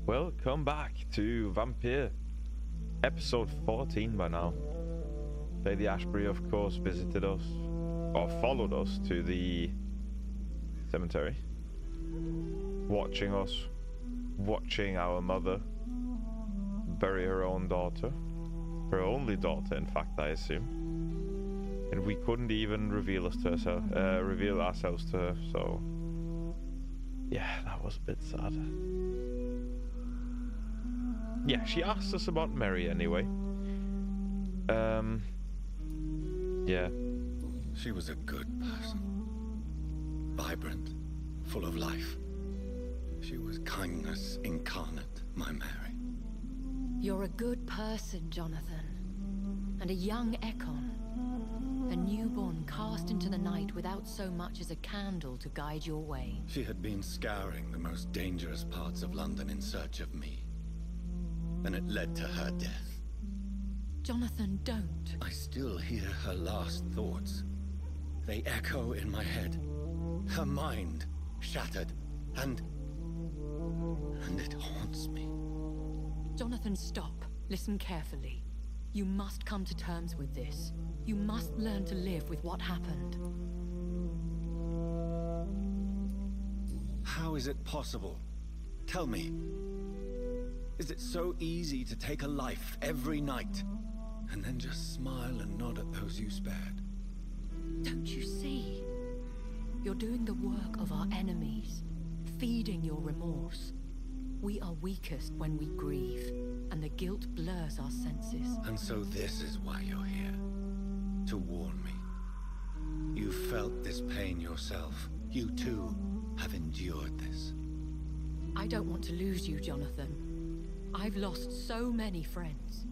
Welcome back to Vampyr, episode 14 by now. Lady Ashbury, of course, visited us, or followed us to the cemetery, watching us, watching our mother bury her own daughter, her only daughter, in fact, I assume. And we couldn't even reveal ourselves to her, so yeah, that was a bit sad. Yeah, she asked us about Mary anyway. Yeah. She was a good person. Vibrant, full of life. She was kindness incarnate, my Mary. You're a good person, Jonathan. And a young Ekon. A newborn cast into the night without so much as a candle to guide your way. She had been scouring the most dangerous parts of London in search of me. And it led to her death. Jonathan, don't. I still hear her last thoughts. They echo in my head. Her mind shattered, and it haunts me. Jonathan, stop. Listen carefully. You must come to terms with this. You must learn to live with what happened. How is it possible? Tell me. Is it so easy to take a life every night, and then just smile and nod at those you spared? Don't you see? You're doing the work of our enemies, feeding your remorse. We are weakest when we grieve, and the guilt blurs our senses. And so this is why you're here. To warn me. You felt this pain yourself. You too have endured this. I don't want to lose you, Jonathan. I've lost so many friends.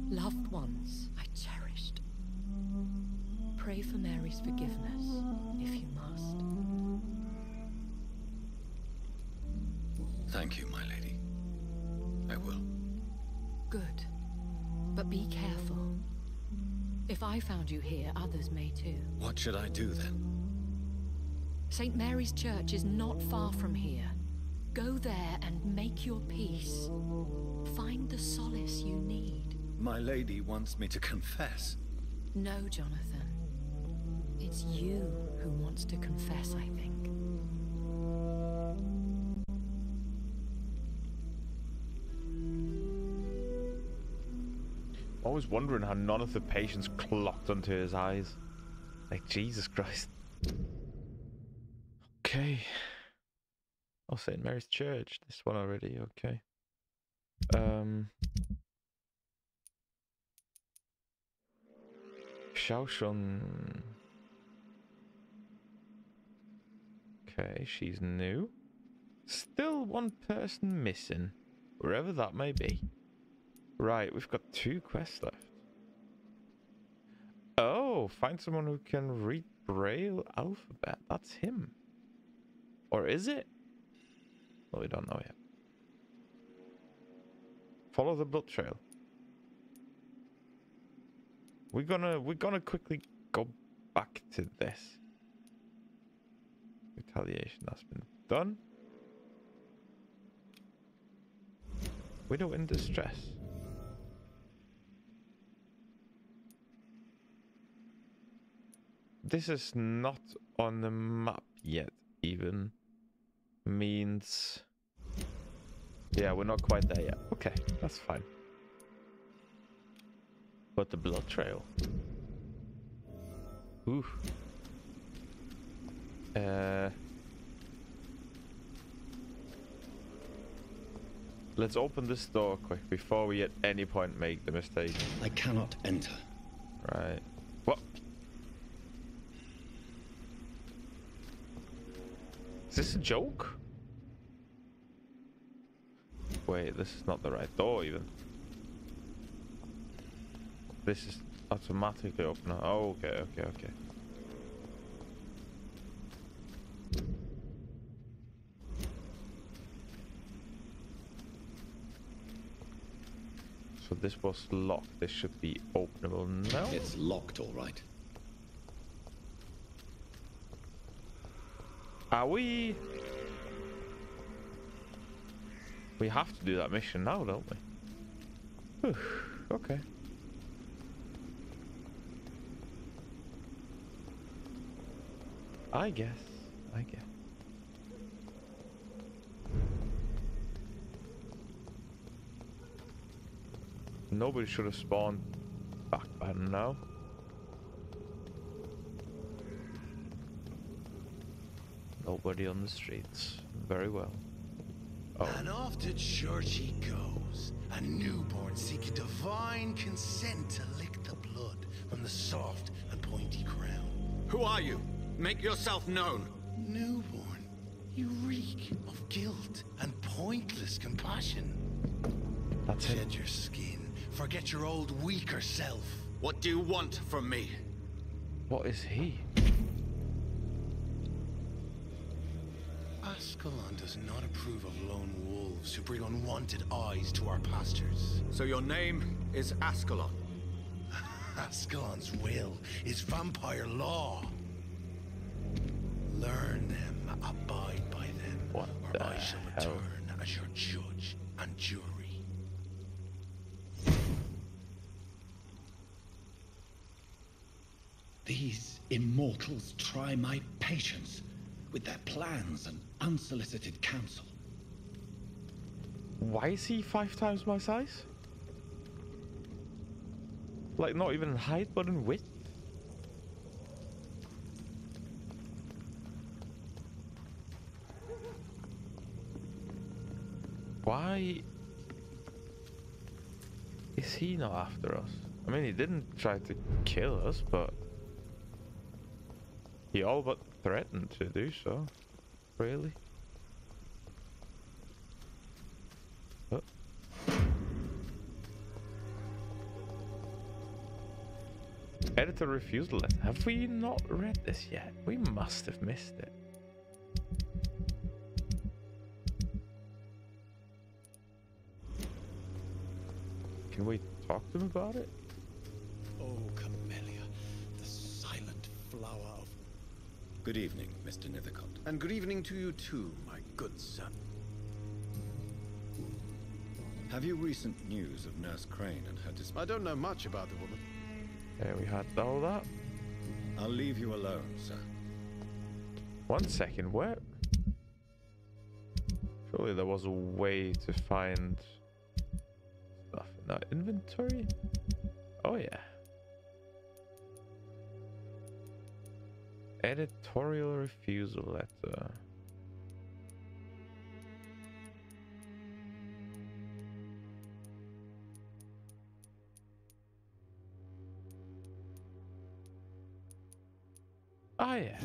Loved ones I cherished. Pray for Mary's forgiveness, if you must. Thank you, my lady. I will. Good. But be careful. If I found you here, others may too. What should I do then? St. Mary's Church is not far from here. Go there and make your peace. Find the solace you need. My lady wants me to confess. No, Jonathan. It's you who wants to confess, I think. Always wondering how none of the patients clocked onto his eyes. Like, Jesus Christ. Okay. Oh, St. Mary's Church. This one already, okay. Xiaoshun. Okay, she's new. Still one person missing, wherever that may be. Right, we've got 2 quests left. Oh, find someone who can read Braille alphabet. That's him. Or is it? Well, we don't know yet. Follow the blood trail. We're gonna quickly go back to this. Retaliation, that's been done. Widow in distress. This is not on the map yet, even. Means... yeah, we're not quite there yet. Okay, that's fine. But the blood trail. Ooh. Let's open this door quick before we at any point make the mistake. I cannot enter. Right. What? Is this a joke? Wait, this is not the right door even. This is automatically open. Oh, okay. So this was locked. This should be openable now. It's locked, all right. Are we? We have to do that mission now, don't we? Whew, okay. I guess. Nobody should have spawned back by now. Nobody on the streets. Very well. Oh. And off to church he goes, a newborn seeking divine consent to lick the blood from the soft and pointy crown. Who are you? Make yourself known. Newborn, you reek of guilt and pointless compassion. That's Shed it. your skin, forget your old weaker self. What do you want from me? What is he? Ascalon does not approve of lone wolves who bring unwanted eyes to our pastures. So your name is Ascalon. Ascalon's will is vampire law. Learn them, abide by them, What or the I shall hell? return as your judge and jury. These immortals try my patience with their plans and unsolicited counsel. Why is he 5 times my size? Like, not even in height, but in width? Why is he not after us? I mean, he didn't try to kill us, but he all but threatened to do so. Really? Oh. Editor refusal letter. Have we not read this yet? We must have missed it. Can we talk to him about it? Oh, Camellia, the silent flower of... Good evening, Mr. Nithicott. And good evening to you too, my good son. Have you recent news of Nurse Crane and her I don't know much about the woman. Yeah, we had all that. I'll leave you alone, sir. 1 second, where? Surely there was a way to find stuff in our inventory? Oh yeah. Editorial refusal letter. Ah, yeah.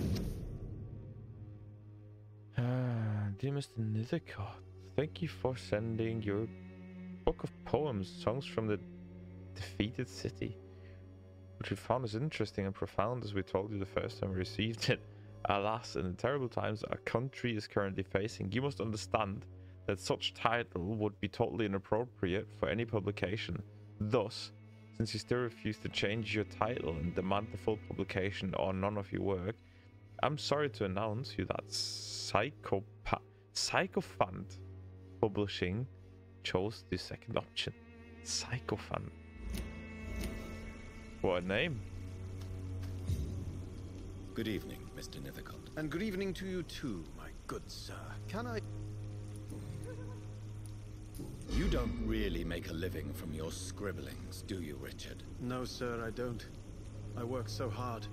Dear Mr. Nithicott, thank you for sending your book of poems, songs from the defeated city, which we found as interesting and profound as we told you the first time we received it. Alas, in the terrible times our country is currently facing, you must understand that such title would be totally inappropriate for any publication. Thus, since you still refuse to change your title and demand the full publication or none of your work, I'm sorry to announce you that Sycophant Publishing chose the second option. Sycophant. What a name. Good evening, Mr. Nithicott. And good evening to you too, my good sir. Can I... You don't really make a living from your scribblings, do you, Richard? No, sir, I don't. I work so hard.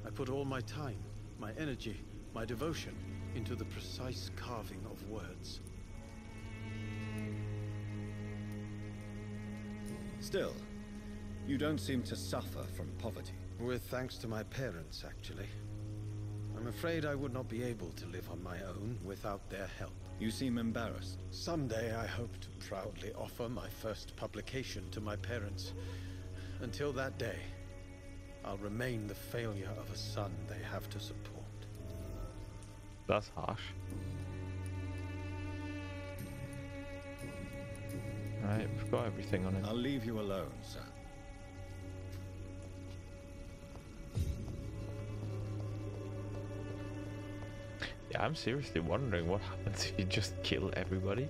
I put all my time, my energy, my devotion into the precise carving of words. Still, you don't seem to suffer from poverty. With thanks to my parents, actually. I'm afraid I would not be able to live on my own without their help. You seem embarrassed. Someday I hope to proudly offer my first publication to my parents. Until that day, I'll remain the failure of a son they have to support. That's harsh. Right, we've got everything on it. I'll leave you alone, sir. Yeah, I'm seriously wondering what happens if you just kill everybody.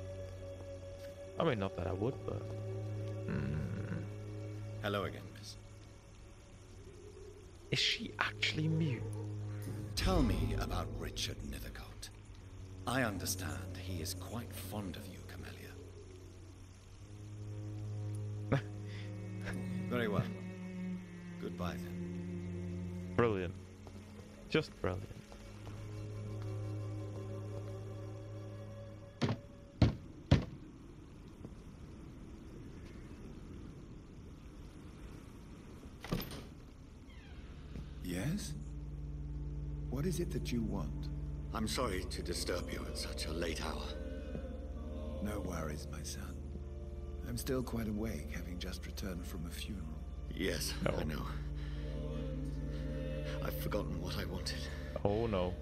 I mean, not that I would, but... Hello again, miss. Is she actually mute? Tell me about Richard Nethercote. I understand he is quite fond of you, Camellia. Very well. Goodbye then. Brilliant. Just brilliant. Yes? What is it that you want? I'm sorry to disturb you at such a late hour. No worries, my son. I'm still quite awake, having just returned from a funeral. Yes, I know. I've forgotten what I wanted. Oh no.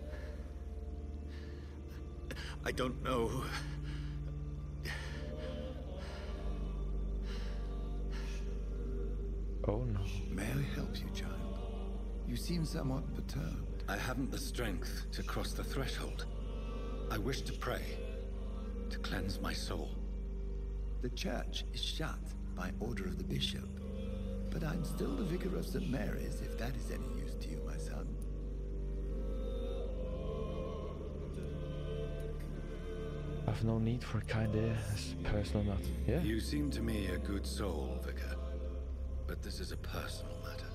I don't know. Oh no. May I help you, child? You seem somewhat perturbed. I haven't the strength to cross the threshold. I wish to pray, to cleanse my soul. The church is shut by order of the bishop, but I'm still the vicar of St. Mary's, if that is any use to you, my son. I've no need for a kind ear. It's a personal matter. Yeah? You seem to me a good soul, Vicar, but this is a personal matter.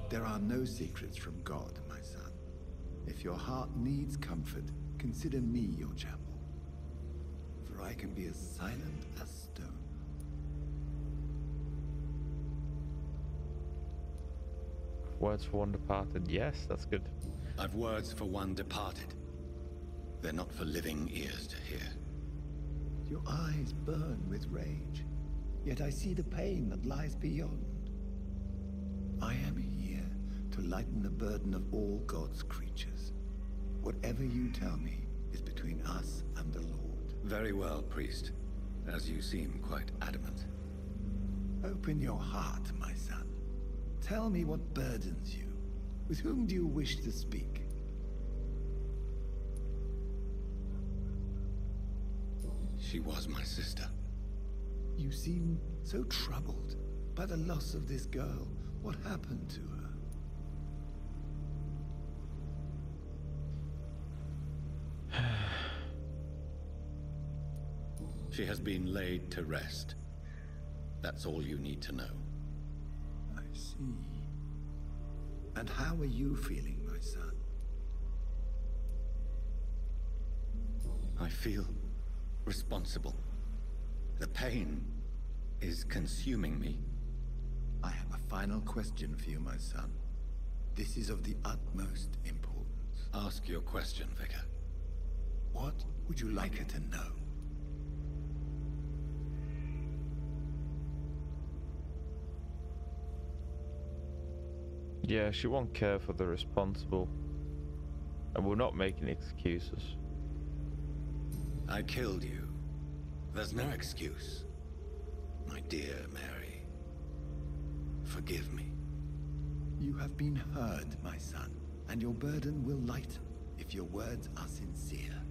There are no secrets from God, my son. If your heart needs comfort, consider me your chapel. For I can be as silent as stone. Words for one departed. Yes, that's good. I've words for one departed. They're not for living ears to hear. Your eyes burn with rage, yet I see the pain that lies beyond. I am here to lighten the burden of all God's creatures. Whatever you tell me is between us and the Lord. Very well, priest, as you seem quite adamant. Open your heart, my son. Tell me what burdens you. With whom do you wish to speak? She was my sister. You seem so troubled by the loss of this girl. What happened to her? She has been laid to rest. That's all you need to know. I see. And how are you feeling, my son? I feel responsible. The pain is consuming me. I have a final question for you, my son. This is of the utmost importance. Ask your question, Vicar. What would you like her to know? Yeah, she won't care for the responsible. And we're not making excuses. I killed you. There's no excuse. My dear Mary, forgive me. You have been heard, my son, and your burden will lighten if your words are sincere.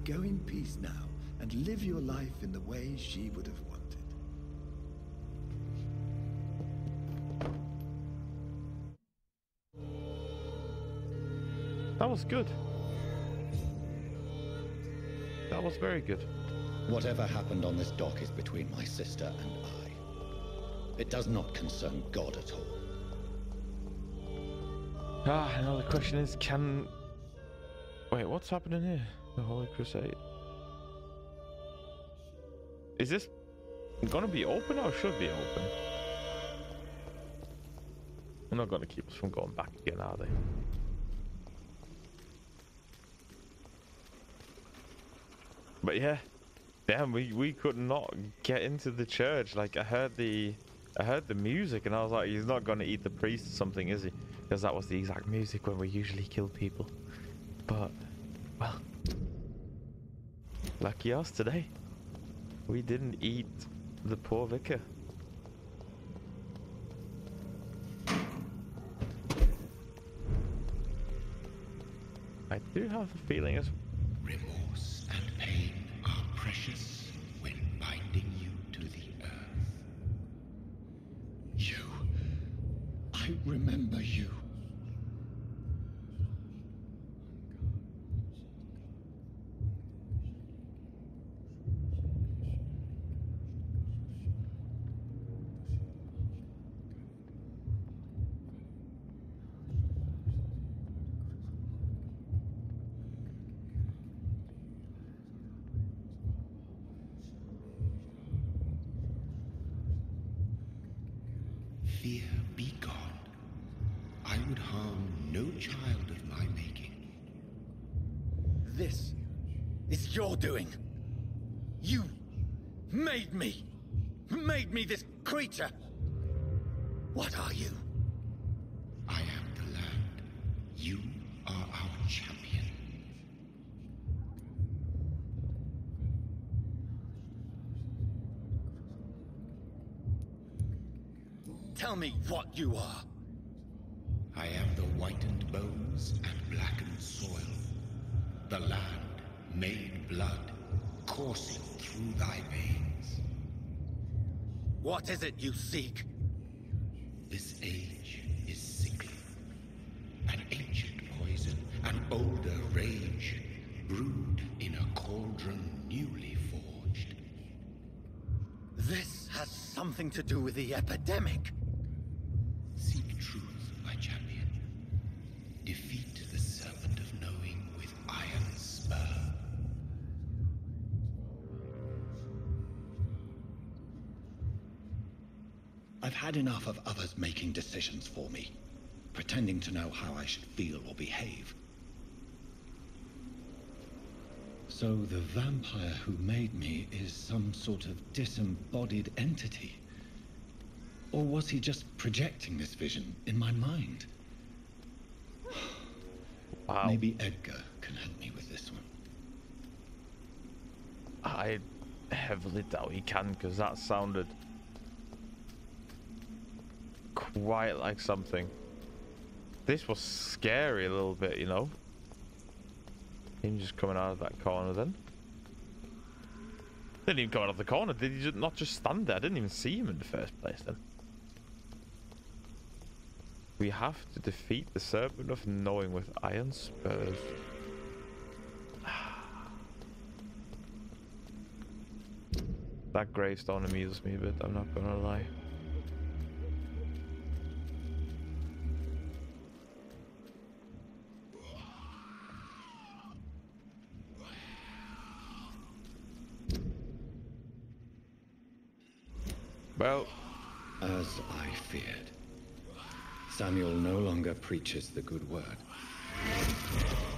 Go in peace now, and live your life in the way she would have wanted. That was good. That was very good. Whatever happened on this dock is between my sister and I. It does not concern God at all. Now the question is, can... Wait, what's happening here? The Holy Crusade. Is this gonna be open or should be open? They're not gonna keep us from going back again, are they? But yeah, damn, we could not get into the church. Like I heard the music and I was like, he's not gonna eat the priest or something, is he? Because that was the exact music when we usually kill people. But well, lucky us today. We didn't eat the poor vicar. I do have a feeling as Remorse and pain are precious when by fear be gone. I would harm no child of my making. This is your doing. You made me this creature. What are you? I am the land. You are our champion. Tell me what you are. I am the whitened bones and blackened soil. The land made blood coursing through thy veins. What is it you seek? This age is sickly. An ancient poison, an older rage, brewed in a cauldron newly forged. This has something to do with the epidemic. Seek truth, my champion. Defeat the serpent of knowing with iron spur. I've had enough of others making decisions for me, pretending to know how I should feel or behave. So the vampire who made me is some sort of disembodied entity? Or was he just projecting this vision in my mind? Wow. Maybe Edgar can help me with this one. I heavily doubt he can, because that sounded quite like something. This was scary a little bit, you know. Him just coming out of that corner then. Didn't even come out of the corner. Did he not just stand there? I didn't even see him in the first place then. We have to defeat the Serpent of Knowing with iron spurs. That gravestone amuses me a bit, I'm not gonna lie. Well, as I feared, Samuel no longer preaches the good word.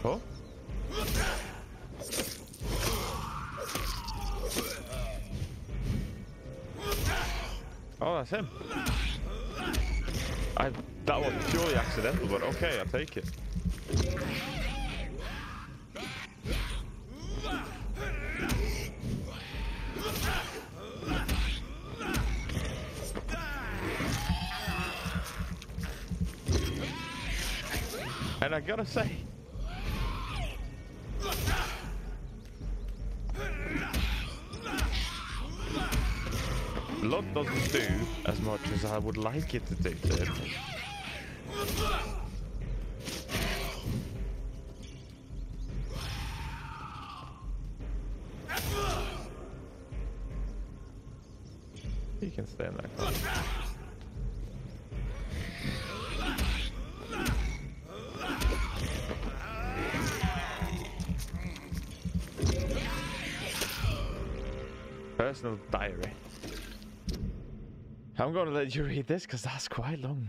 oh? Oh, that's him. That was purely accidental, but okay, I'll take it. And I gotta say, blood doesn't do as much as I would like it to do to him. He can stay in that corner. Personal diary. I'm going to let you read this because that's quite long.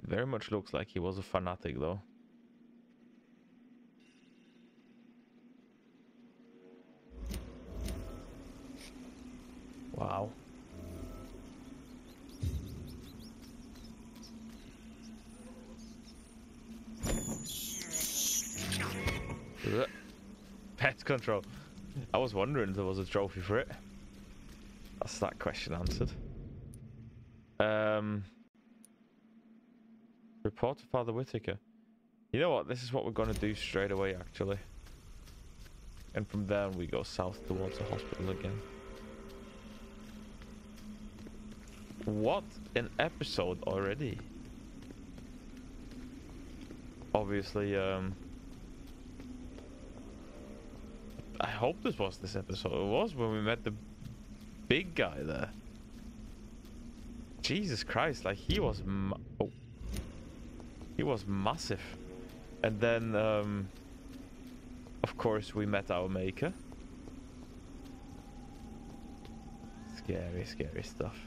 It very much looks like he was a fanatic though. Wow. Pet control. I was wondering if there was a trophy for it. That's that question answered. Report to Father Whitaker. You know what? This is what we're going to do straight away, actually. And from there we go south towards the hospital again. What an episode already. Obviously, I hope this was this episode. It was when we met the big guy there. Jesus Christ, like he was he was massive. And then, of course, we met our maker. Scary, scary stuff.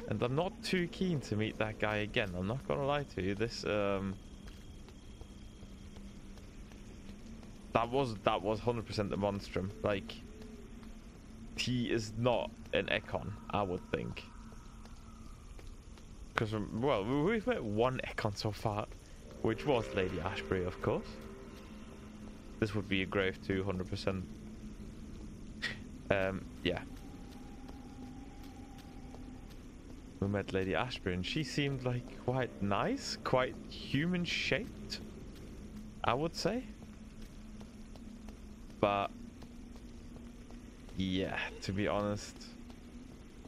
And I'm not too keen to meet that guy again. I'm not gonna lie to you. This, that was 100% the monstrum. Like, he is not an Ekon, I would think. Because, well, we've met one Ekon so far, which was Lady Ashbury, of course. This would be a grave too, 100%. Yeah. We met Lady Ashbury and she seemed like quite nice, quite human-shaped, I would say. But, yeah, to be honest,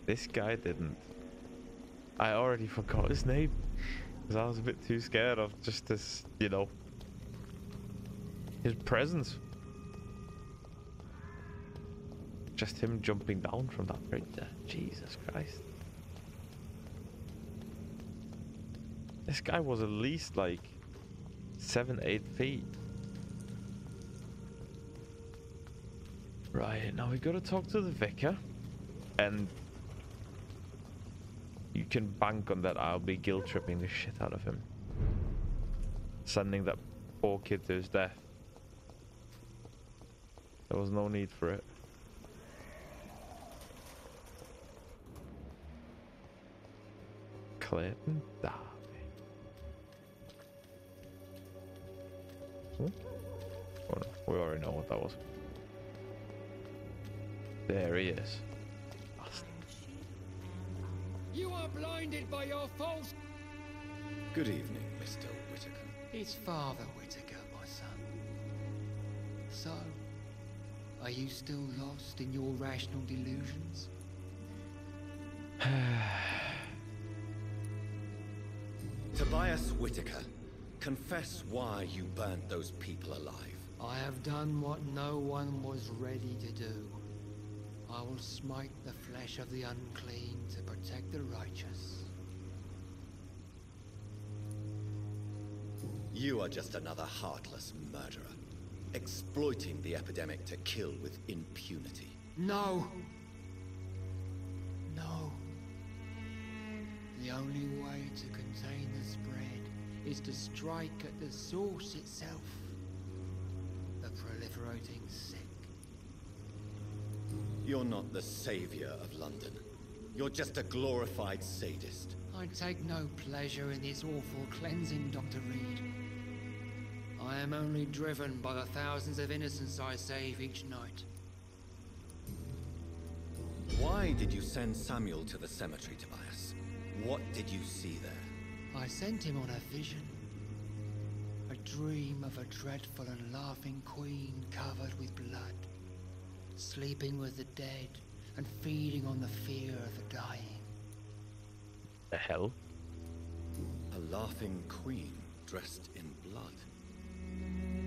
this guy didn't. I already forgot his name because I was a bit too scared of just this, you know, his presence. Just him jumping down from that bridge there. Jesus Christ. This guy was at least like 7-8 feet. Right, now we gotta talk to the vicar. And you can bank on that I'll be guilt tripping the shit out of him. Sending that poor kid to his death. There was no need for it. Clayton Darby. Oh, no, we already know what that was. There he is. You are blinded by your false... Good evening, Mr. Whitaker. It's Father Whitaker, my son. So, are you still lost in your rational delusions? Tobias Whitaker, confess why you burnt those people alive. I have done what no one was ready to do. I will smite the flesh of the unclean to protect the righteous. You are just another heartless murderer, exploiting the epidemic to kill with impunity. No! No. The only way to contain the spread is to strike at the source itself. The proliferating sick. You're not the savior of London. You're just a glorified sadist. I take no pleasure in this awful cleansing, Dr. Reed. I am only driven by the thousands of innocents I save each night. Why did you send Samuel to the cemetery, Tobias? What did you see there? I sent him on a vision. A dream of a dreadful and laughing queen covered with blood. Sleeping with the dead and feeding on the fear of the dying. The hell? A laughing queen dressed in blood.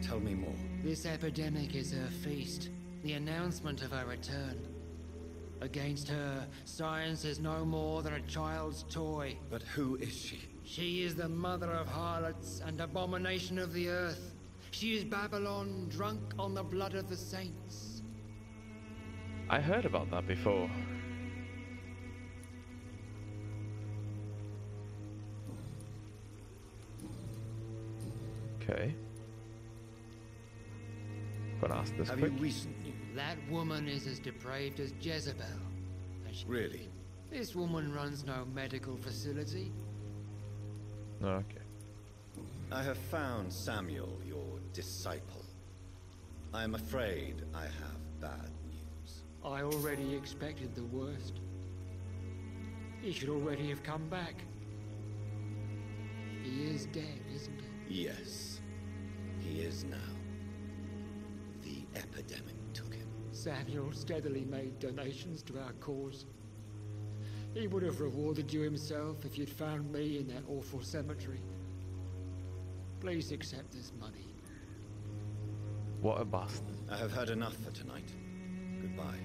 Tell me more. This epidemic is her feast, the announcement of her return. Against her, science is no more than a child's toy. But who is she? She is the mother of harlots and abomination of the earth. She is Babylon, drunk on the blood of the saints. I heard about that before. Okay. Gonna ask this Have quick. you recent news? That woman is as depraved as Jezebel. And Really? this woman runs no medical facility. Okay. I have found Samuel, your disciple. I am afraid I have bad news. I already expected the worst. He should already have come back. He is dead, isn't he? Yes, he is now. The epidemic took him. Samuel steadily made donations to our cause. He would have rewarded you himself if you'd found me in that awful cemetery. Please accept this money. What a bastard. I have had enough for tonight. Goodbye.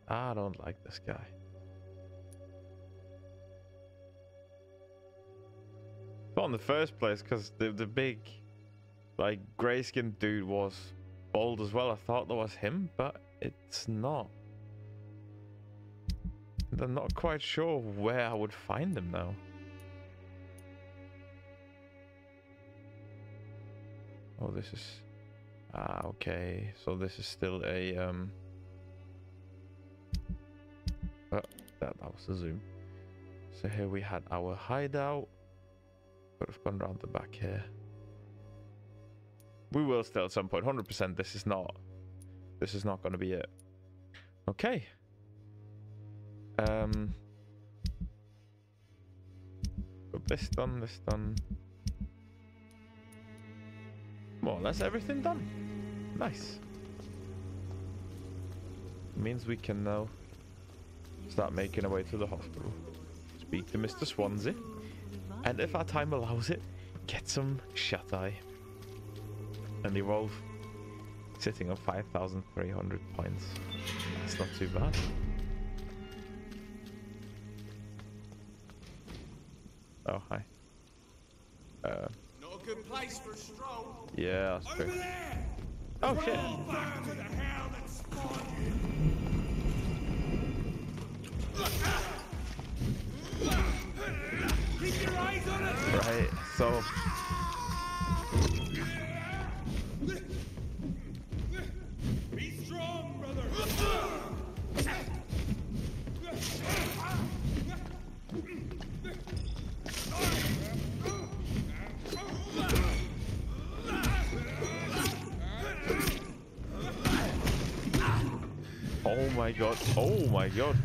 I don't like this guy. Not in the first place, because the big, like, grey-skinned dude was bald as well. I thought that was him, but it's not. I'm not quite sure where I would find him now. Oh, this is... Ah, okay. So this is still a... Oh, that was the zoom. So here we had our hideout. Could have gone around the back here. We will still at some point. 100%. This is not going to be it. Okay. Got this done. This done. More or less everything done. Nice. Means we can now start making our way to the hospital. Speak to Mr. Swansea. And if our time allows it, get some shut-eye. And evolve. Sitting on 5,300 points. That's not too bad. Oh, hi. Not a good place for a stroll. Yeah, that's true. There! Oh, shit. Roll back to the hell that spawned you. Keep your eyes on it. Right, so... Be strong, brother. Oh my god. Oh my god.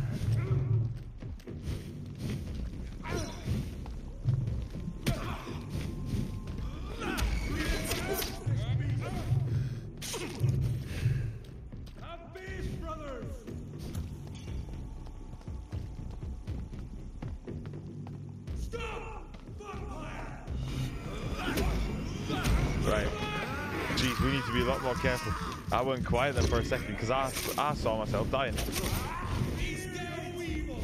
Have peace, brothers. Stop! Vampire! Right. Jeez, we need to be a lot more careful. I went quiet there for a second because I saw myself dying. Be still, evil.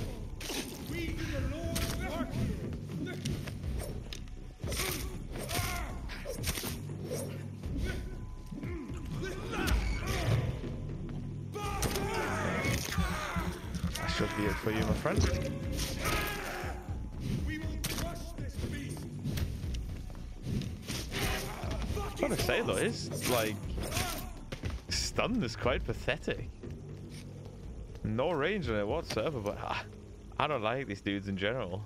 We do the Lord's work here. That should be it for you, my friend. We will crush this beast. I've got to say though, his like stun is quite pathetic. No range on it whatsoever, but I don't like these dudes in general.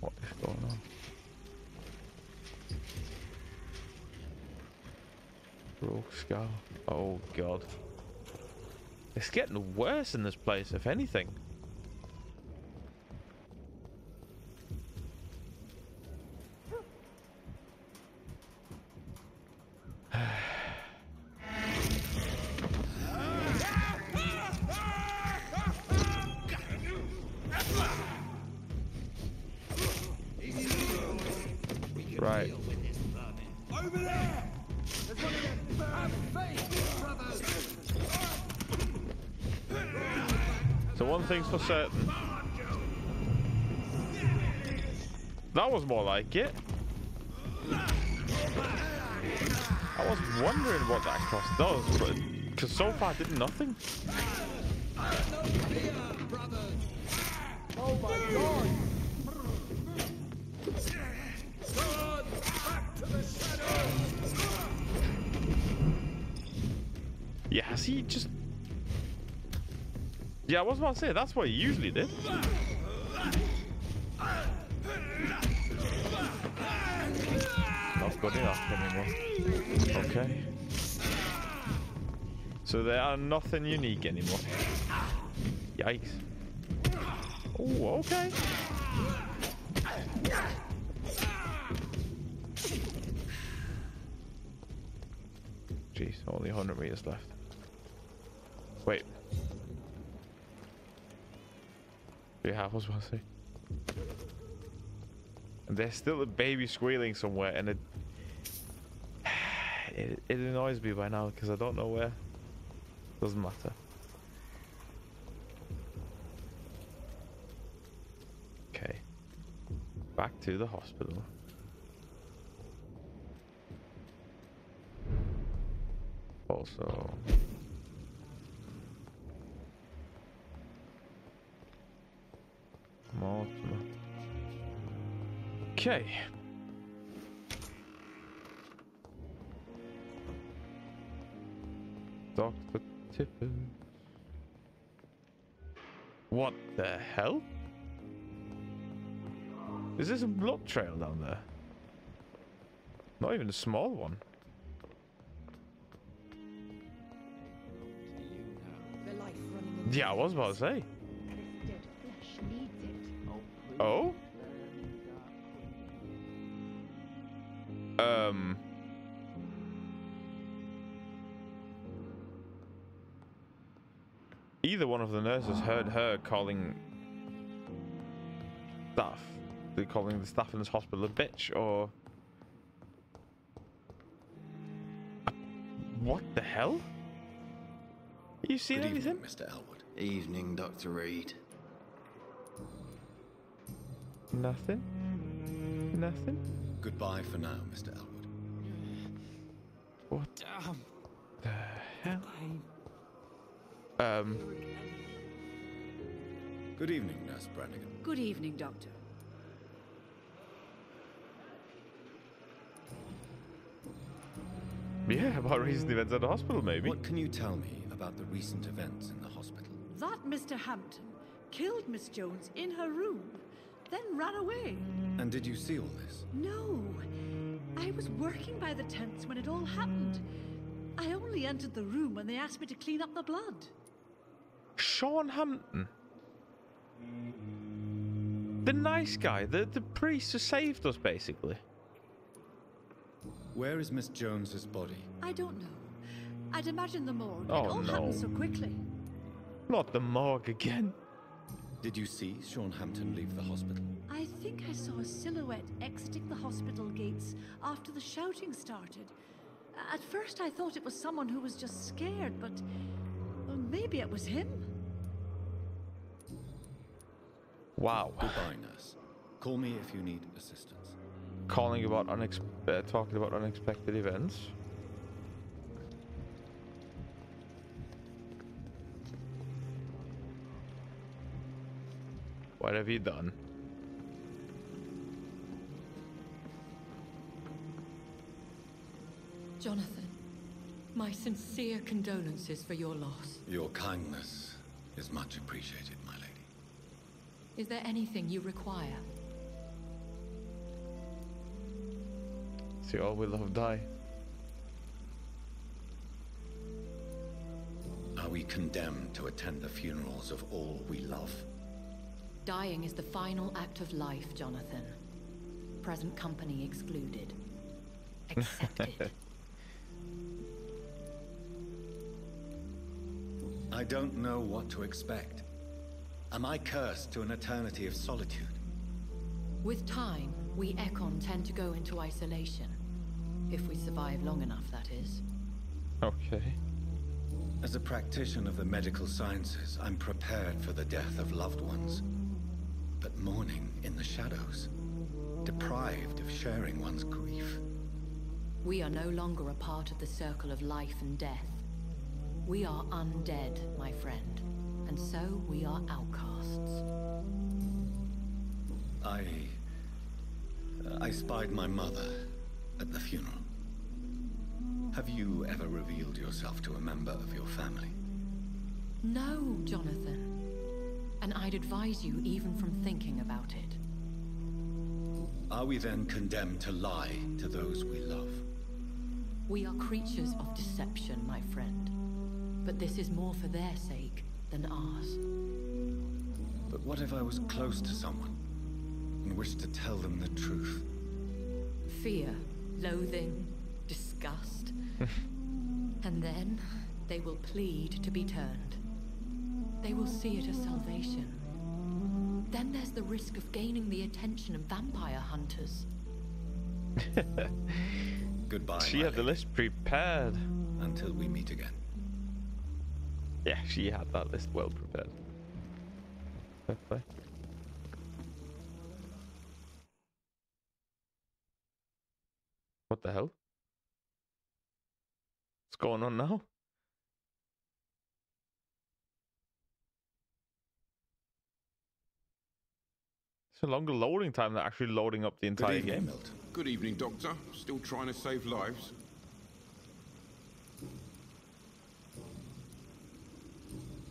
What is going on? Rogue Skull. Oh god. It's getting worse in this place, if anything. Right. Over there! There's one of them. Have faith, brothers! So one thing's for certain. That was more like it. I was wondering what that cross does, but because so far it did nothing. Oh my god! God, back to the shadows! Yeah, has he just... Yeah, I was about to say, that's what he usually did. Not good enough anymore. Okay. So they are nothing unique anymore. Yikes. Oh, okay. Jeez, only 100 meters left. Wait. Yeah, I was about to say. There's still a baby squealing somewhere, and it annoys me by now because I don't know where. Doesn't matter. Okay. Back to the hospital. Also. Mortimer. Okay. Dr. Tippers. What the hell? Is this a blood trail down there? Not even a small one. The life running in Yeah, I was about to say. this dead flesh needs it. Oh? Either one of the nurses heard her calling staff. They're calling the staff in this hospital a bitch, or... What the hell? You seen Good anything? evening, Mr. Elwood. Evening, Dr. Reed. Nothing? Nothing? Goodbye for now, Mr. Elwood. What the hell? Good evening, Nurse Brannigan. Good evening, Doctor. Yeah, about recent events at the hospital, maybe. What can you tell me about the recent events in the hospital? That Mr. Hampton killed Miss Jones in her room, then ran away. And did you see all this? No, I was working by the tents when it all happened. I only entered the room when they asked me to clean up the blood. Sean Hampton. The nice guy, the priest who saved us, basically. Where is Miss Jones's body? I don't know. I'd imagine the morgue. Oh, it all no. happened so quickly. Not the morgue again. Did you see Sean Hampton leave the hospital? I think I saw a silhouette exiting the hospital gates after the shouting started. At first I thought it was someone who was just scared, but well, maybe it was him. Wow. Goodbye, nurse. Call me if you need assistance. Calling about talking about unexpected events. What have you done? Jonathan, my sincere condolences for your loss. Your kindness is much appreciated, my lady. Is there anything you require? See, all we love die. Are we condemned to attend the funerals of all we love? Dying is the final act of life, Jonathan. Present company excluded. Accepted. I don't know what to expect. Am I cursed to an eternity of solitude? With time, we Ekon tend to go into isolation. If we survive long enough, that is. Okay. As a practitioner of the medical sciences, I'm prepared for the death of loved ones. But mourning in the shadows, deprived of sharing one's grief. We are no longer a part of the circle of life and death. We are undead, my friend, and so we are outcasts. I spied my mother at the funeral. Have you ever revealed yourself to a member of your family? No, Jonathan. And I'd advise you even from thinking about it. Are we then condemned to lie to those we love? We are creatures of deception, my friend. But this is more for their sake than ours. But what if I was close to someone and wished to tell them the truth? Fear, loathing, disgust. And then they will plead to be turned. They will see it as salvation. Then there's the risk of gaining the attention of vampire hunters. Goodbye. She had the list prepared. Until we meet again. Yeah, she had that list well prepared. Fair play. What the hell? What's going on now? It's a longer loading time than actually loading up the entire game. Milton. Good evening, Doctor. Still trying to save lives?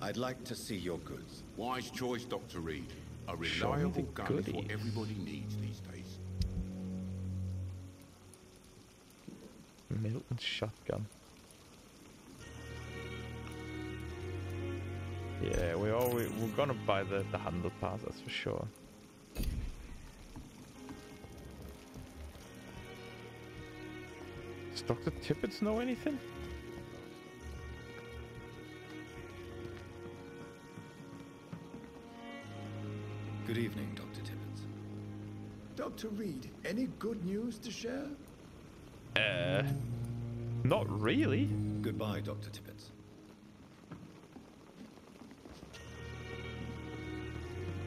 I'd like to see your goods. Wise choice, Dr. Reed. A Show me reliable the gun is what goodies. everybody needs these days. Milton shotgun. Yeah, we're gonna buy the handle pass, that's for sure. Does Dr. Tippett know anything? Good evening, Dr. Tippett. Dr. Reed, any good news to share? Not really. Goodbye, Dr. Tippett.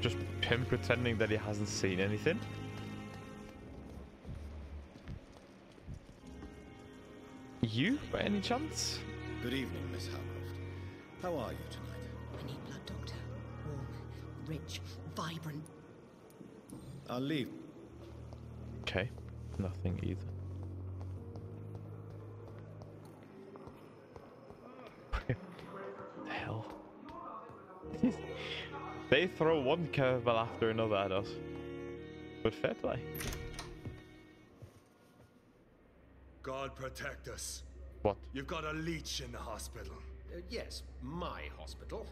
Just him pretending that he hasn't seen anything. You, by any chance? Good evening, Miss Howcroft. How are you tonight? I need blood, Doctor. Warm, rich, vibrant. I'll leave. Okay, nothing either. The hell? They throw one curveball after another at us. But fair play. God protect us. What? You've got a leech in the hospital. Yes, my hospital.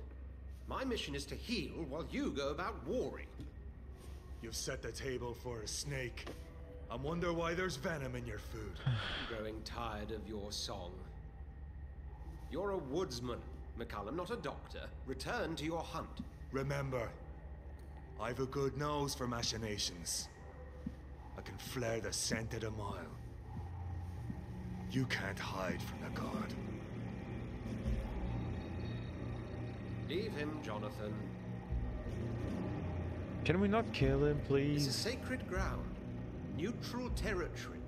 My mission is to heal while you go about warring. You've set the table for a snake. I wonder why there's venom in your food. I'm growing tired of your song. You're a woodsman, McCallum, not a doctor. Return to your hunt. Remember, I've a good nose for machinations. I can flare the scent at a mile. You can't hide from the god. Leave him, Jonathan. Can we not kill him, please? This is sacred ground. Neutral territory.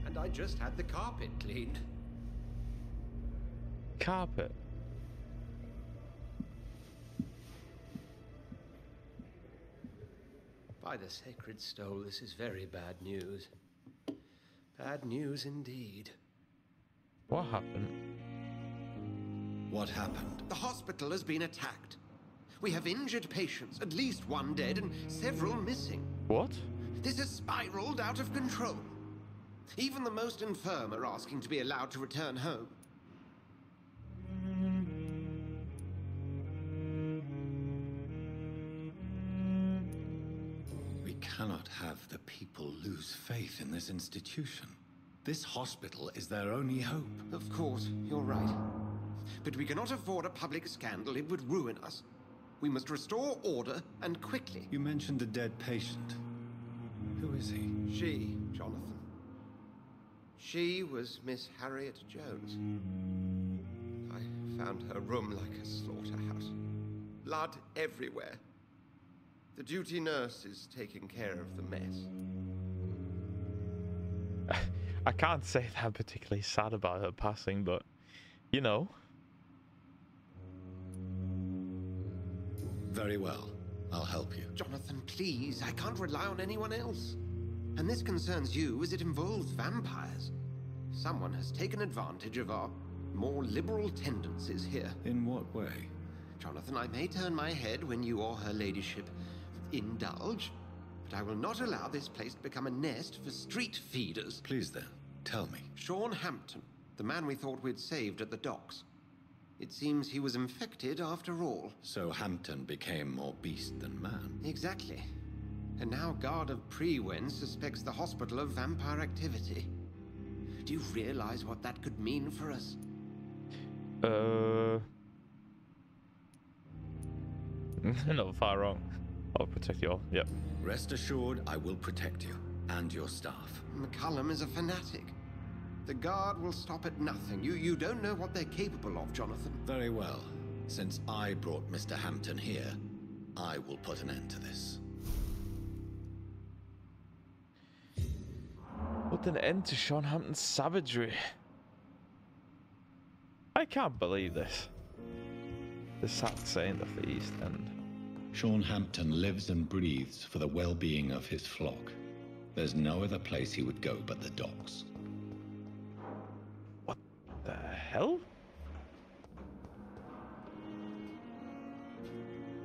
And I just had the carpet cleaned. Carpet? By the sacred stole, this is very bad news. Bad news indeed. What happened? What happened? The hospital has been attacked. We have injured patients, at least one dead and several missing. What? This has spiraled out of control. Even the most infirm are asking to be allowed to return home. We cannot have the people lose faith in this institution. This hospital is their only hope. Of course, you're right. But we cannot afford a public scandal. It would ruin us. We must restore order, and quickly. You mentioned a dead patient. Who is he? She, Jonathan. She was Miss Harriet Jones. I found her room like a slaughterhouse. Blood everywhere. The duty nurse is taking care of the mess. I can't say that I'm particularly sad about her passing, but, you know. Very well. I'll help you. Jonathan, please. I can't rely on anyone else. And this concerns you as it involves vampires. Someone has taken advantage of our more liberal tendencies here. In what way? Jonathan, I may turn my head when you or her ladyship indulge, but I will not allow this place to become a nest for street feeders. Please then, tell me. Sean Hampton, the man we thought we'd saved at the docks. It seems he was infected after all. So Hampton became more beast than man. Exactly. And now Guard of Pre-Wen suspects the hospital of vampire activity. Do you realize what that could mean for us? Not far wrong. I'll protect you all. Yep. Rest assured, I will protect you and your staff. McCallum is a fanatic. The Guard will stop at nothing. You don't know what they're capable of, Jonathan. Very well. Since I brought Mr. Hampton here, I will put an end to this. Put an end to Sean Hampton's savagery. I can't believe this. The sad saint of the East End. Sean Hampton lives and breathes for the well-being of his flock. There's no other place he would go but the docks. What the hell?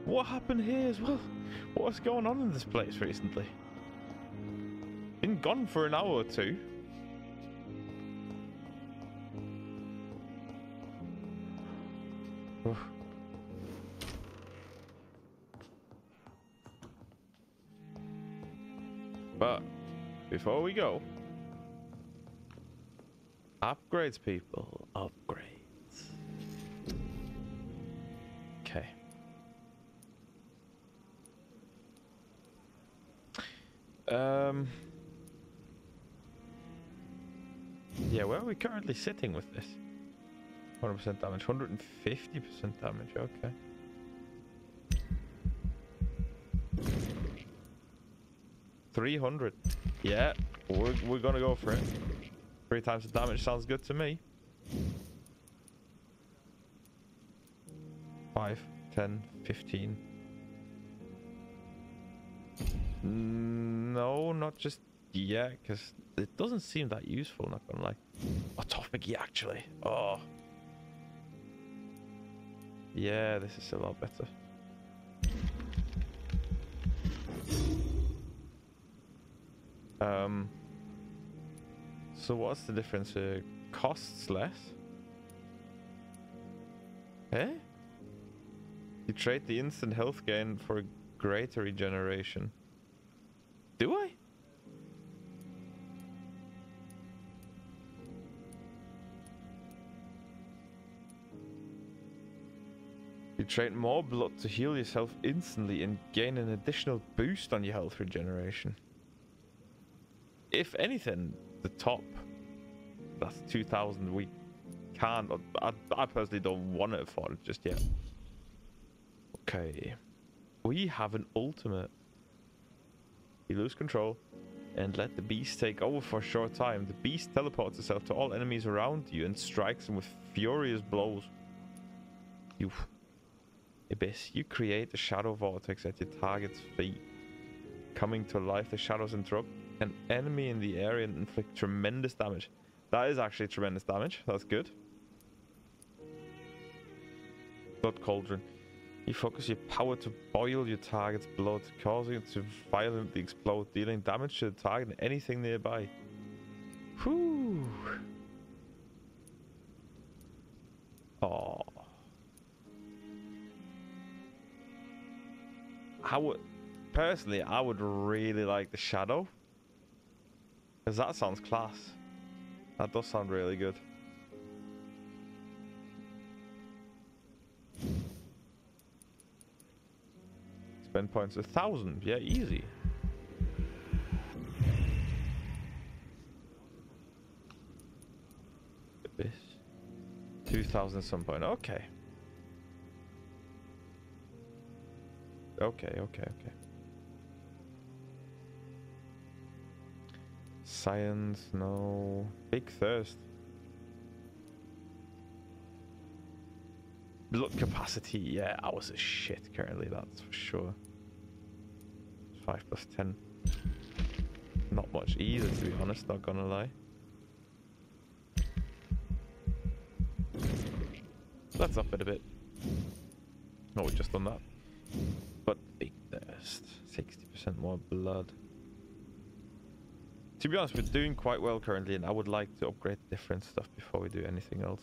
What happened here as well? What's going on in this place recently? Been gone for an hour or two. Ugh. But before we go, upgrades, people, upgrades. Okay. Yeah, where are we currently sitting with this? 100% damage, 150% damage, okay. $300. Yeah, we're gonna go for it. 3 times the damage sounds good to me. 5, 10, 15. No, not just yet, because it doesn't seem that useful, not gonna lie. Autophagy, actually. Oh. Yeah, this is a lot better. So what's the difference here? Costs less? Eh? You trade the instant health gain for greater regeneration. Do I? You trade more blood to heal yourself instantly and gain an additional boost on your health regeneration. If anything, the top, that's 2,000, we can't, I personally don't want to afford it just yet. Okay, we have an ultimate. You lose control and let the beast take over for a short time. The beast teleports itself to all enemies around you and strikes them with furious blows. You, Abyss, you create a shadow vortex at your target's feet. Coming to life, the shadows interrupt an enemy in the area and inflict tremendous damage. That is actually tremendous damage. That's good. Blood Cauldron. You focus your power to boil your target's blood, causing it to violently explode, dealing damage to the target and anything nearby. Whew. Oh. Personally, I would really like the Shadow. Because that sounds class. That does sound really good. Spend points 1,000. Yeah, easy. This 2,000 some point. Okay. Okay. Science, no. Big Thirst. Blood capacity, yeah, ours is shit currently, that's for sure. 5 plus 10. Not much either, to be honest, not gonna lie. Let's up it a bit. No, we've just done that. But Big Thirst, 60% more blood. To be honest, we're doing quite well currently, and I would like to upgrade different stuff before we do anything else.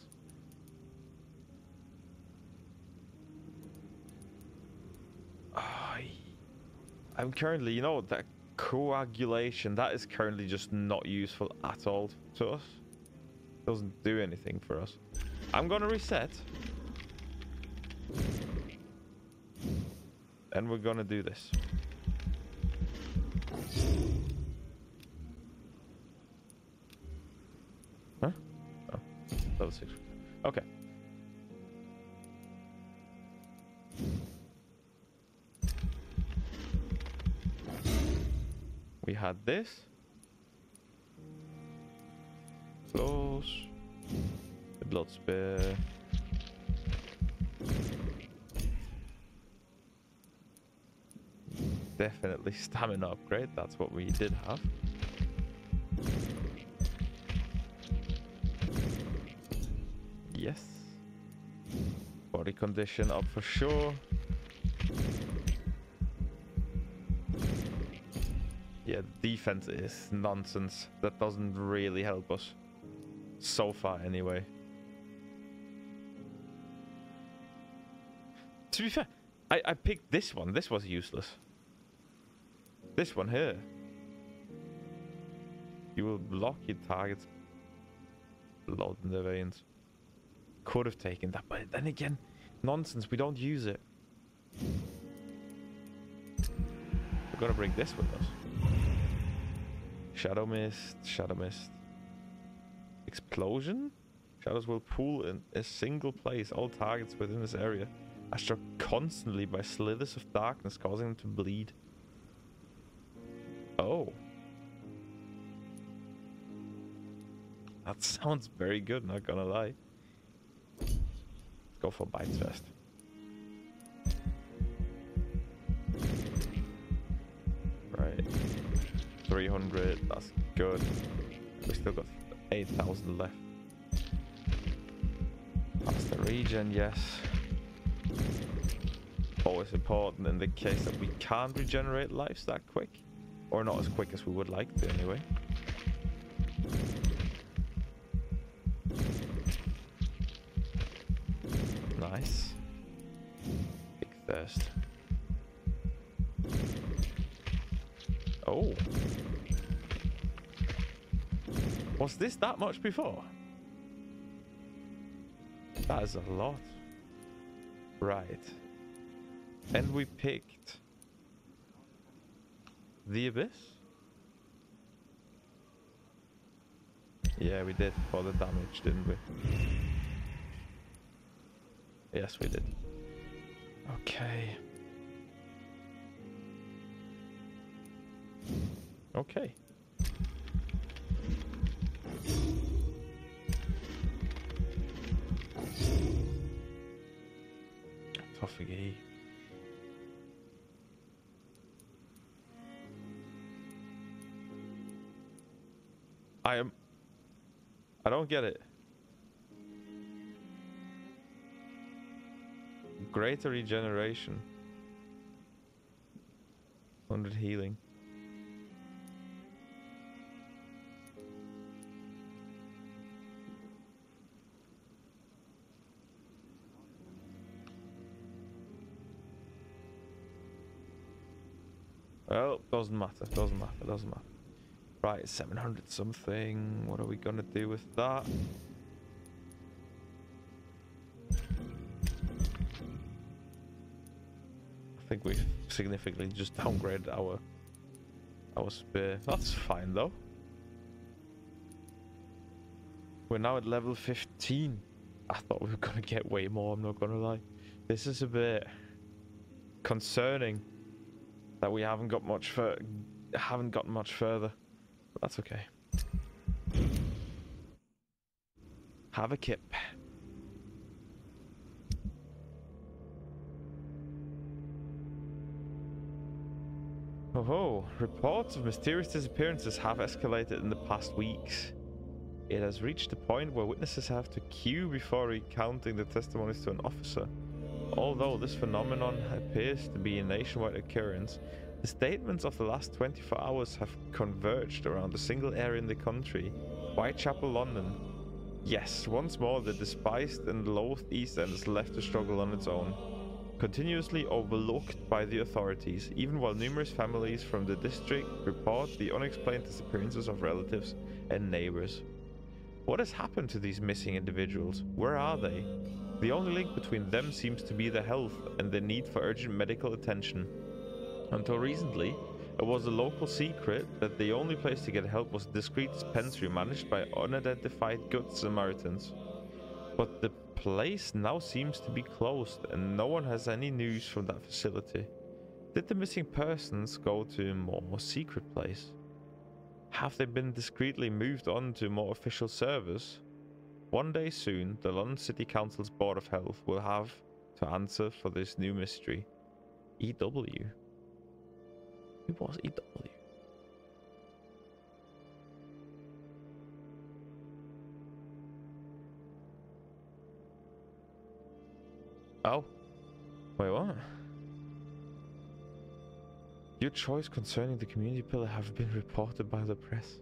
I'm currently, you know, that coagulation, that is currently just not useful at all to us. Doesn't do anything for us. I'm gonna reset. And we're gonna do this. Huh? Oh, level 6. Okay. We had this. Close. The blood spear. Definitely stamina upgrade. That's what we did have. Yes. Body condition up for sure. Yeah, defense is nonsense. That doesn't really help us. So far, anyway. To be fair, I picked this one. This was useless. This one here. You will block your target's blood in their veins. Could have taken that, but then again, nonsense. We don't use it. We're gonna bring this with us. Shadow mist, shadow mist. Explosion? Shadows will pool in a single place. All targets within this area are struck constantly by slithers of darkness, causing them to bleed. Oh. That sounds very good, not gonna lie. Let's go for bites first. Right. 300, that's good. We still got 8,000 left. That's the regen, yes. Always important in the case that we can't regenerate lives that quick. Or not as quick as we would like to, anyway. Nice. Big thirst. Oh. Was this that much before? That is a lot. Right. And we picked the Abyss? Yeah, we did for the damage, didn't we? Yes, we did. Okay. Okay. Toffee. I don't get it. Greater regeneration. 100 healing. Well, doesn't matter, doesn't matter, doesn't matter. Right, 700 something. What are we gonna do with that? I think we've significantly just downgraded our spear. That's fine though. We're now at level 15. I thought we were gonna get way more, I'm not gonna lie. This is a bit concerning that we haven't got much gotten much further. But that's okay. Have a kip. Oh, reports of mysterious disappearances have escalated in the past weeks. It has reached a point where witnesses have to queue before recounting the testimonies to an officer. Although this phenomenon appears to be a nationwide occurrence, the statements of the last 24 hours have converged around a single area in the country, Whitechapel, London. Yes, once more the despised and loathed East End is left to struggle on its own, continuously overlooked by the authorities, even while numerous families from the district report the unexplained disappearances of relatives and neighbors. What has happened to these missing individuals? Where are they? The only link between them seems to be their health and the need for urgent medical attention. Until recently, it was a local secret that the only place to get help was a discreet dispensary managed by unidentified Good Samaritans. But the place now seems to be closed and no one has any news from that facility. Did the missing persons go to a more secret place? Have they been discreetly moved on to more official service? One day soon, the London City Council's Board of Health will have to answer for this new mystery. EW. Who was EW? Oh. Wait, what? Your choice concerning the community pillar have been reported by the press.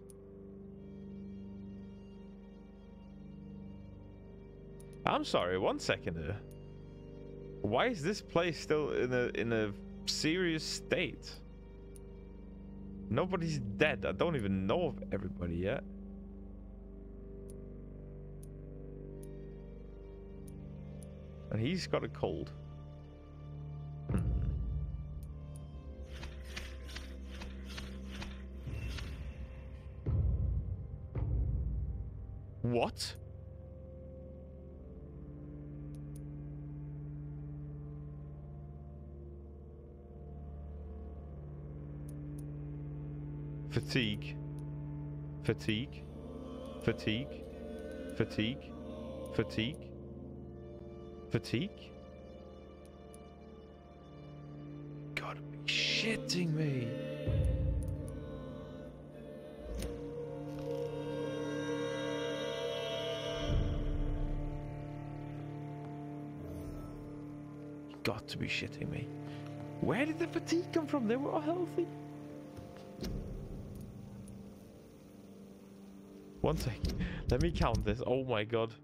I'm sorry, 1 second here. Why is this place still in a serious state? Nobody's dead. I don't even know of everybody yet. And he's got a cold. What? Fatigue. Fatigue. Fatigue. Fatigue. Fatigue. Fatigue. Gotta be shitting me. Got to be shitting me. Where did the fatigue come from? They were all healthy. 1 sec. Let me count this. Oh my god.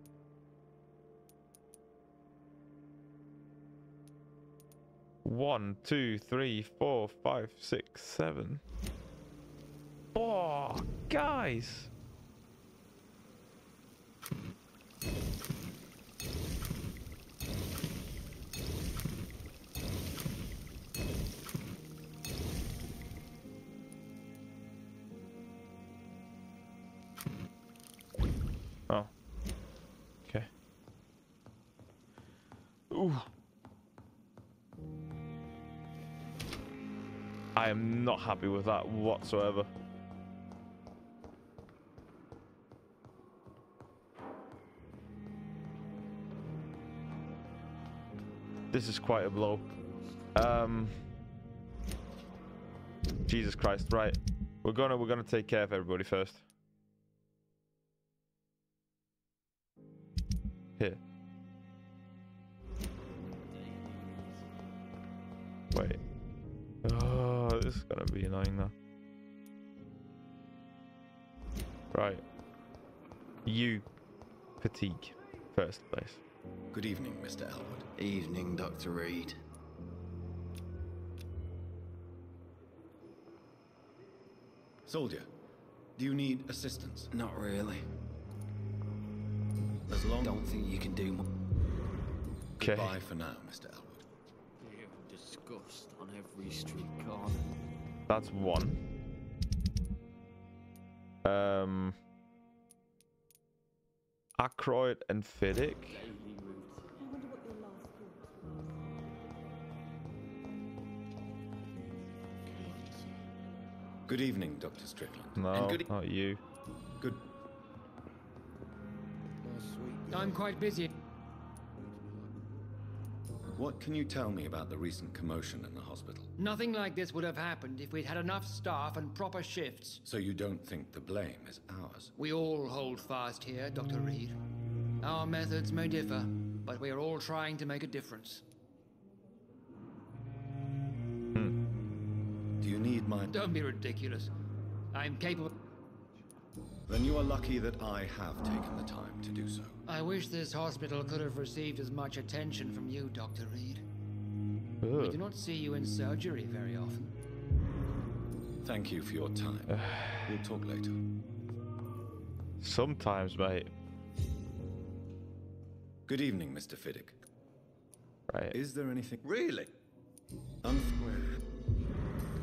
One, 2, 3, 4, 5, 6, 7. Oh, guys. Oh. Okay. Ooh. I am not happy with that whatsoever. This is quite a blow. Jesus Christ, right. We're gonna take care of everybody first. Here. Wait. Oh, this is gonna be annoying now. Right. You. Fatigue. First place. Good evening, Mr. Elwood. Evening, Dr. Reed. Soldier, do you need assistance? Not really. As long... Don't think you can do more. Okay. Goodbye for now, Mr. Elwood. Fear and disgust on every street corner. That's one. Acroyd and Fiddick. Good evening, Dr. Strickland. No, and not you. Good. I'm quite busy. What can you tell me about the recent commotion in the hospital? Nothing like this would have happened if we'd had enough staff and proper shifts. So you don't think the blame is ours? We all hold fast here, Dr. Reed. Our methods may differ, but we are all trying to make a difference. Do you need my... Don't be ridiculous. I'm capable... Then you are lucky that I have taken the time to do so. I wish this hospital could have received as much attention from you, Dr. Reed. Ugh. We do not see you in surgery very often. Thank you for your time. We'll talk later. Sometimes, mate. Good evening, Mr. Fiddick. Right. Is there anything... Really?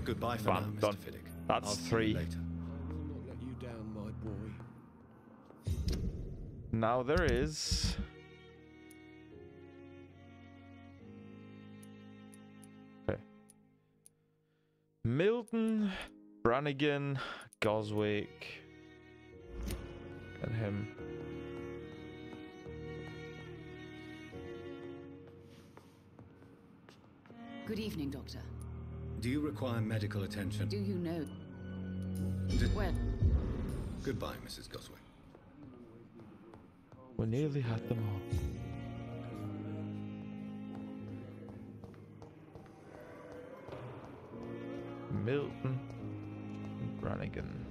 Goodbye for now, Mr. Done. Fiddick. That's I'll see 3. you later. I will not let you down, my boy. Now there is... Okay. Milton, Brannigan, Goswick, and him. Good evening, Doctor. Do you require medical attention? Do you know? Well... Goodbye, Mrs. Goswick. We nearly had them all. Milton and Brannigan.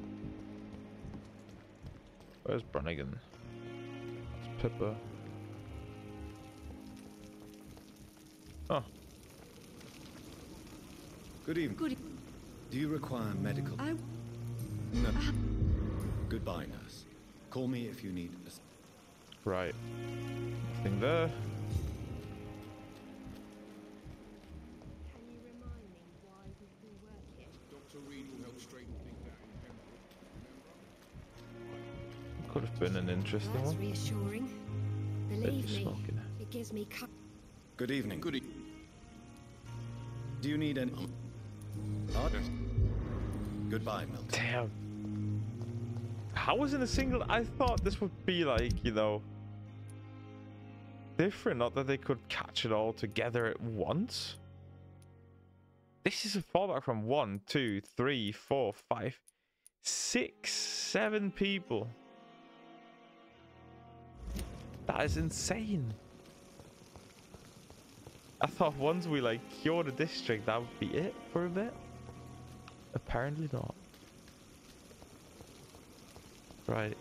Where's Brannigan? It's Pippa. Oh. Good evening. Do you require medical... No. Goodbye, nurse. Call me if you need... Right. Nothing there. Dr. Reed will help straighten things out in Could have been an interesting That's one. reassuring. They're Believe just me, smoking. it gives me Good evening. Good evening. Do you need any... Goodbye, Milton. Damn. How was it a single? I thought this would be like, you know, different. Not that they could catch it all together at once. This is a fallback from 1, 2, 3, 4, 5, 6, 7 people. That is insane. I thought once we like cured the district, that would be it for a bit. Apparently not. Right.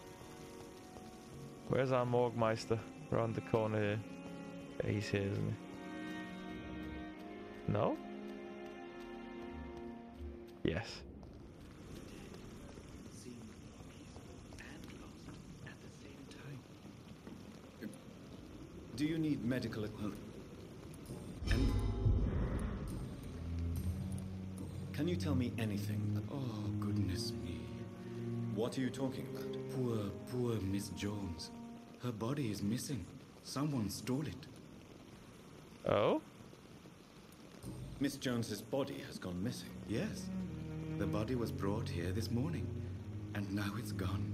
Where's our Morgmeister? Around the corner here. Yeah, he's here, isn't he? No? Yes. Do you need medical equipment? And can you tell me anything? Oh, goodness me. What are you talking about? Poor Miss Jones. Her body is missing. Someone stole it. Oh? Miss Jones's body has gone missing. Yes. The body was brought here this morning, and now it's gone.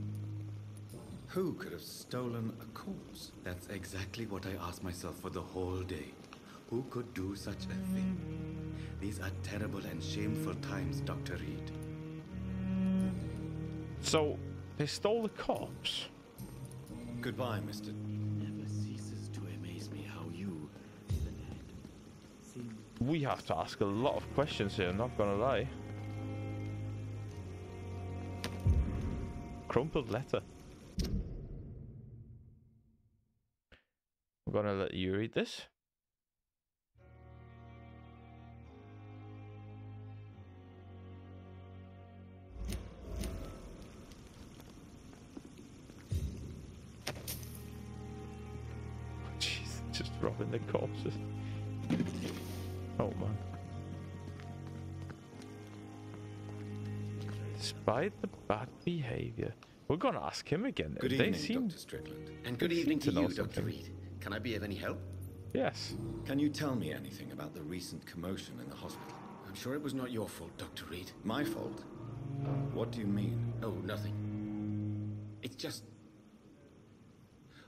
Who could have stolen a corpse? That's exactly what I asked myself for the whole day. Who could do such a thing? These are terrible and shameful times, Dr. Reed. So, they stole the corpse? Goodbye, Mr. Never ceases to amaze me how you, We have to ask a lot of questions here, I'm not gonna lie. Crumpled letter. I'm gonna let you read this. Jeez, just robbing the corpses. Oh man. Despite the bad behavior. We're gonna ask him again. Good evening, seem... Dr. Strickland. And good evening to you, Dr. Reed. Can I be of any help? Yes. Can you tell me anything about the recent commotion in the hospital? I'm sure it was not your fault, Dr. Reed. My fault? What do you mean? Oh, nothing. It's just...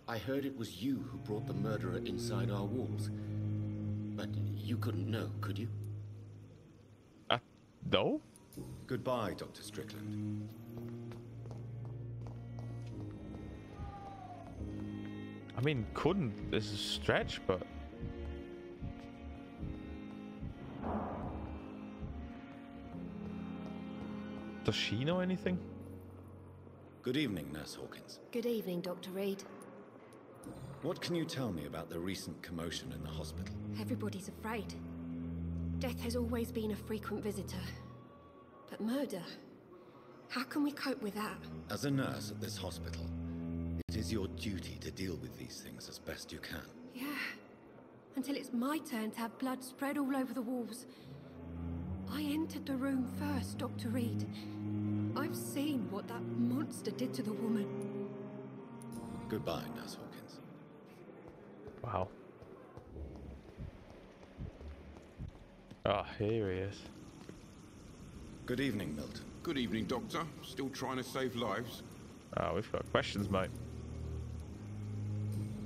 I heard it was you who brought the murderer inside our walls. But you couldn't know, could you? No? Goodbye, Dr. Strickland. I mean, couldn't is a stretch, but... Does she know anything? Good evening, Nurse Hawkins. Good evening, Dr. Reed. What can you tell me about the recent commotion in the hospital? Everybody's afraid. Death has always been a frequent visitor. But murder? How can we cope with that? As a nurse at this hospital, it is your duty to deal with these things as best you can. Yeah. Until it's my turn to have blood spread all over the walls. I entered the room first, Dr. Reed. I've seen what that monster did to the woman. Goodbye, Nurse Hawkins. Wow. Ah, here he is. Good evening, Milton. Good evening, Doctor. Still trying to save lives? Oh, we've got questions, mate.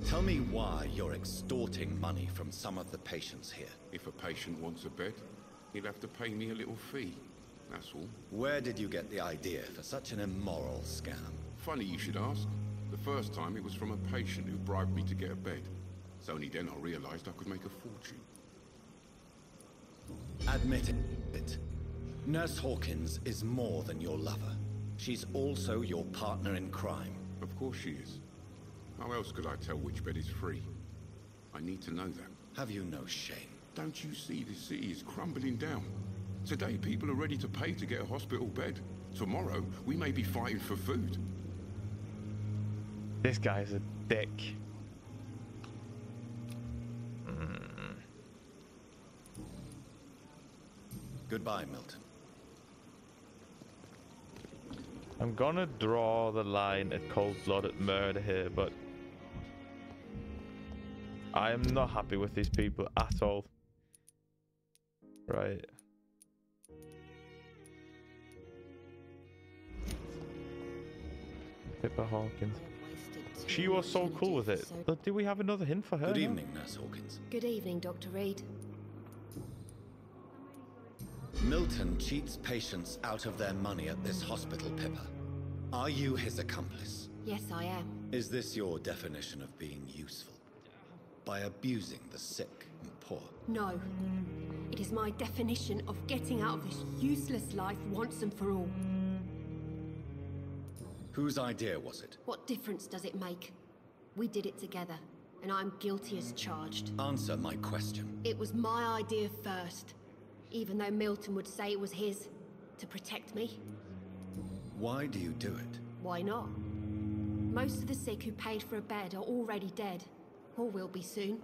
Tell me why you're extorting money from some of the patients here. If a patient wants a bed, he'll have to pay me a little fee. That's all. Where did you get the idea for such an immoral scam? Funny you should ask. The first time it was from a patient who bribed me to get a bed. It's only then I realized I could make a fortune. Admit it. Nurse Hawkins is more than your lover. She's also your partner in crime. Of course she is. How else could I tell which bed is free? I need to know that. Have you no shame? Don't you see the city is crumbling down? Today people are ready to pay to get a hospital bed. Tomorrow we may be fighting for food. This guy's a dick. Goodbye, Milton. I'm gonna draw the line at cold-blooded murder here, but I am not happy with these people at all. Right. Pippa Hawkins. She was so cool with it. But do we have another hint for her? Good evening, Nurse Hawkins. Good evening, Dr. Reed. Milton cheats patients out of their money at this hospital, Pippa. Are you his accomplice? Yes, I am. Is this your definition of being useful? By abusing the sick and poor? No. It is my definition of getting out of this useless life once and for all. Whose idea was it? What difference does it make? We did it together, and I'm guilty as charged. Answer my question. It was my idea first, even though Milton would say it was his, to protect me. Why do you do it? Why not? Most of the sick who paid for a bed are already dead, or will be soon.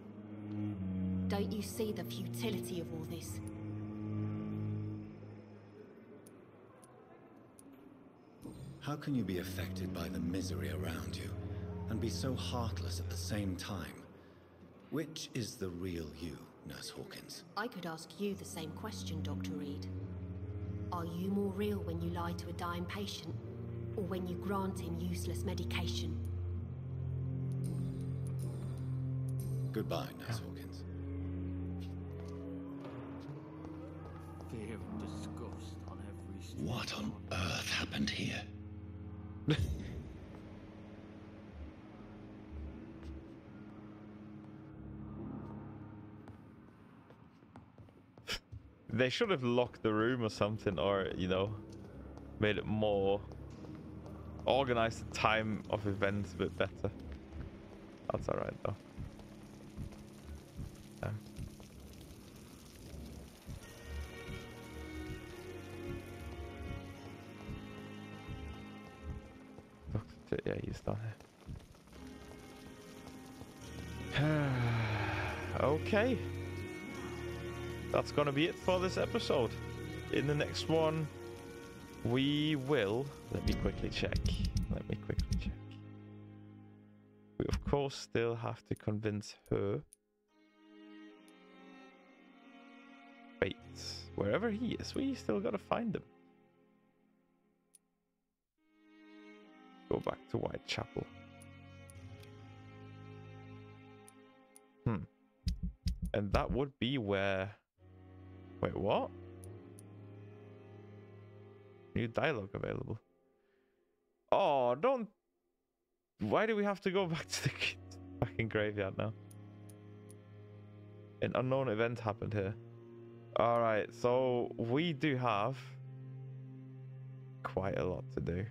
Don't you see the futility of all this? How can you be affected by the misery around you, and be so heartless at the same time? Which is the real you, Nurse Hawkins? I could ask you the same question, Dr. Reed. Are you more real when you lie to a dying patient, or when you grant him useless medication? Goodbye, Nurse Hawkins. Fear and disgust on every street. What on earth happened here? They should have locked the room or something, or, you know, made it more organized, the time of events a bit better. That's alright though. Yeah, he's down here. Okay. That's gonna be it for this episode. In the next one, we will... Let me quickly check. We, of course, still have to convince her. Wait. Wherever he is, we still gotta find him. Go back to Whitechapel. And that would be where... Wait, what? New dialogue available. Oh, don't... Why do we have to go back to the fucking graveyard now? An unknown event happened here. Alright, so we do have quite a lot to do.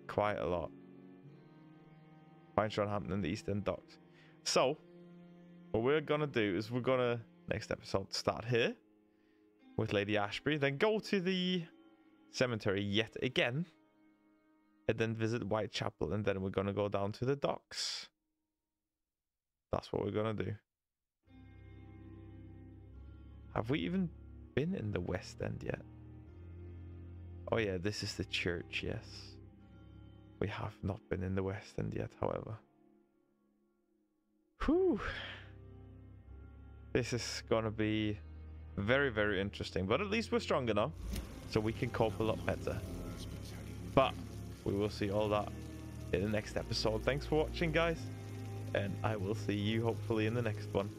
Quite a lot. Find Sean Hampton in the Eastern Docks. So, what we're gonna do is we're gonna, next episode, start here with Lady Ashbury, then go to the cemetery yet again, and then visit Whitechapel, and then we're gonna go down to the docks. That's what we're gonna do. Have we even been in the West End yet? Oh yeah, this is the church, yes. We have not been in the West End yet, however. Whew. This is gonna be very, very interesting. But at least we're strong enough, so we can cope a lot better. But we will see all that in the next episode. Thanks for watching, guys. And I will see you hopefully in the next one.